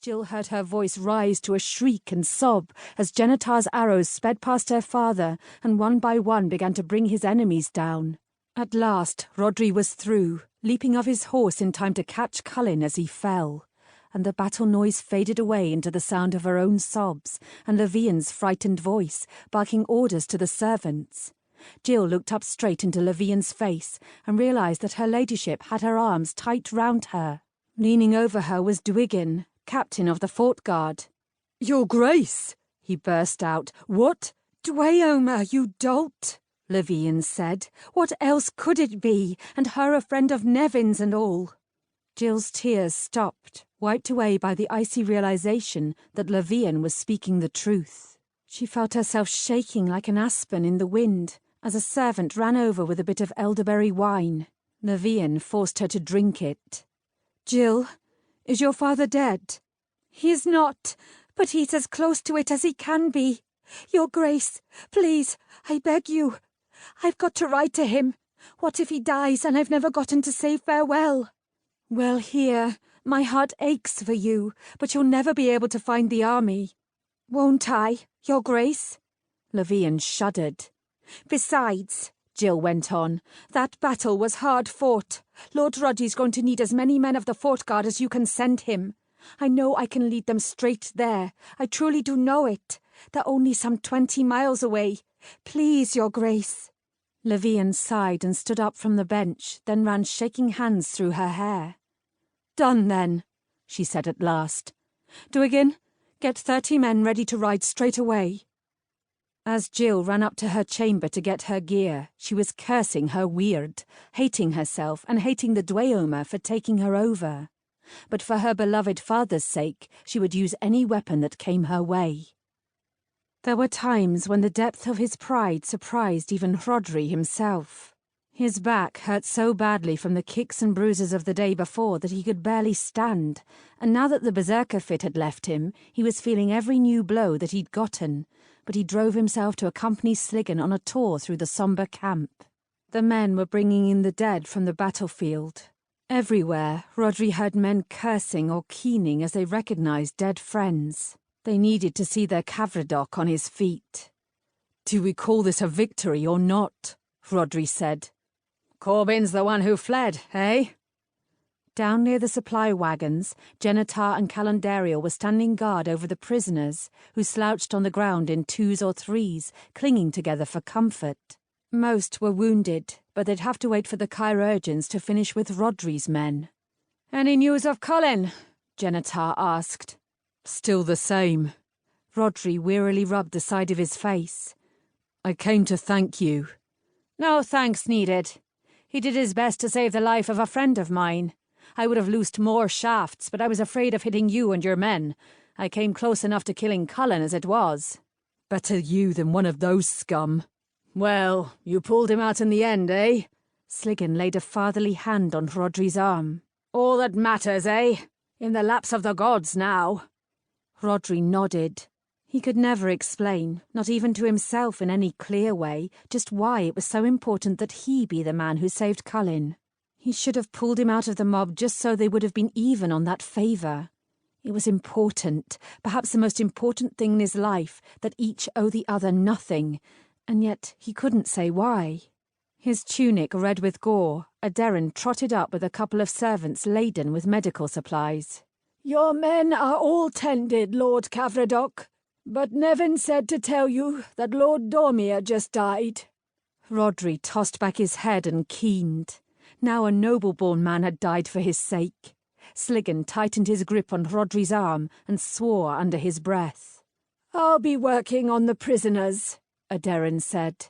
Jill heard her voice rise to a shriek and sob as Genitar's arrows sped past her father and one by one began to bring his enemies down. At last, Rhodry was through, leaping off his horse in time to catch Cullyn as he fell, and the battle noise faded away into the sound of her own sobs and Levian's frightened voice, barking orders to the servants. Jill looked up straight into Levian's face and realised that her ladyship had her arms tight round her. Leaning over her was Dwygin, captain of the fort guard. "Your Grace!" he burst out. "What? Dweomer, you dolt!" Levian said. "What else could it be? And her a friend of Nevyn's and all." Jill's tears stopped, wiped away by the icy realisation that Levian was speaking the truth. She felt herself shaking like an aspen in the wind as a servant ran over with a bit of elderberry wine. Levian forced her to drink it. "Jill, is your father dead?" "He is not, but he's as close to it as he can be. Your Grace, please, I beg you. I've got to write to him. What if he dies and I've never gotten to say farewell?" "Well, here, my heart aches for you, but you'll never be able to find the army." "Won't I, Your Grace?" Levian shuddered. "Besides," Jill went on, "that battle was hard fought. Lord Rhodry's going to need as many men of the fort guard as you can send him. I know I can lead them straight there. I truly do know it. They're only some 20 miles away. Please, Your Grace." Levian sighed and stood up from the bench, then ran shaking hands through her hair. "Done then," she said at last. "Dwygin, get 30 men ready to ride straight away." As Jill ran up to her chamber to get her gear, she was cursing her weird, hating herself and hating the Dweomer for taking her over. But for her beloved father's sake, she would use any weapon that came her way. There were times when the depth of his pride surprised even Rhodry himself. His back hurt so badly from the kicks and bruises of the day before that he could barely stand, and now that the berserker fit had left him, he was feeling every new blow that he'd gotten, but he drove himself to accompany Sliggan on a tour through the sombre camp. The men were bringing in the dead from the battlefield. Everywhere, Rhodry heard men cursing or keening as they recognised dead friends. They needed to see their Cavradoc on his feet. "Do we call this a victory or not?" Rhodry said. "Corbyn's the one who fled, eh?" Down near the supply wagons, Genitar and Calendariel were standing guard over the prisoners, who slouched on the ground in 2s or 3s, clinging together for comfort. Most were wounded, but they'd have to wait for the chirurgeons to finish with Rhodry's men. "Any news of Cullyn?" Genitar asked. "Still the same." Rhodry wearily rubbed the side of his face. "I came to thank you." "No thanks needed. He did his best to save the life of a friend of mine. I would have loosed more shafts, but I was afraid of hitting you and your men. I came close enough to killing Cullyn as it was." "Better you than one of those scum." "Well, you pulled him out in the end, eh?" Sliggan laid a fatherly hand on Rhodry's arm. "All that matters, eh? In the laps of the gods now." Rhodry nodded. He could never explain, not even to himself in any clear way, just why it was so important that he be the man who saved Cullyn. He should have pulled him out of the mob just so they would have been even on that favour. It was important, perhaps the most important thing in his life, that each owe the other nothing, and yet he couldn't say why. His tunic red with gore, Aderin trotted up with a couple of servants laden with medical supplies. "Your men are all tended, Lord Cavradoc, but Nevyn said to tell you that Lord Dormir just died." Rhodry tossed back his head and keened. Now a noble-born man had died for his sake. Sliggan tightened his grip on Rhodry's arm and swore under his breath. "I'll be working on the prisoners," Aderin said.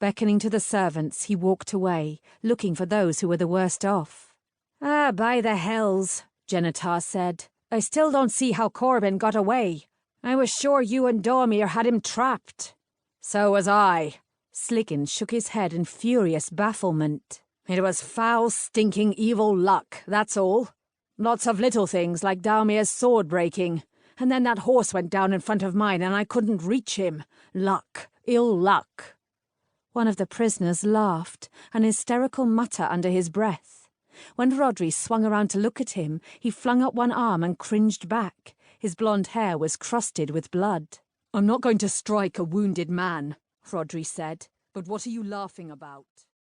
Beckoning to the servants, he walked away, looking for those who were the worst off. "Ah, by the hells," Genitar said. "I still don't see how Corbyn got away. I was sure you and Dormir had him trapped." "So was I." Sliggan shook his head in furious bafflement. "It was foul, stinking, evil luck, that's all. Lots of little things like Dormir's sword breaking. And then that horse went down in front of mine and I couldn't reach him. Luck. Ill luck." One of the prisoners laughed, an hysterical mutter under his breath. When Rhodry swung around to look at him, he flung up one arm and cringed back. His blonde hair was crusted with blood. "I'm not going to strike a wounded man," Rhodry said. "But what are you laughing about?"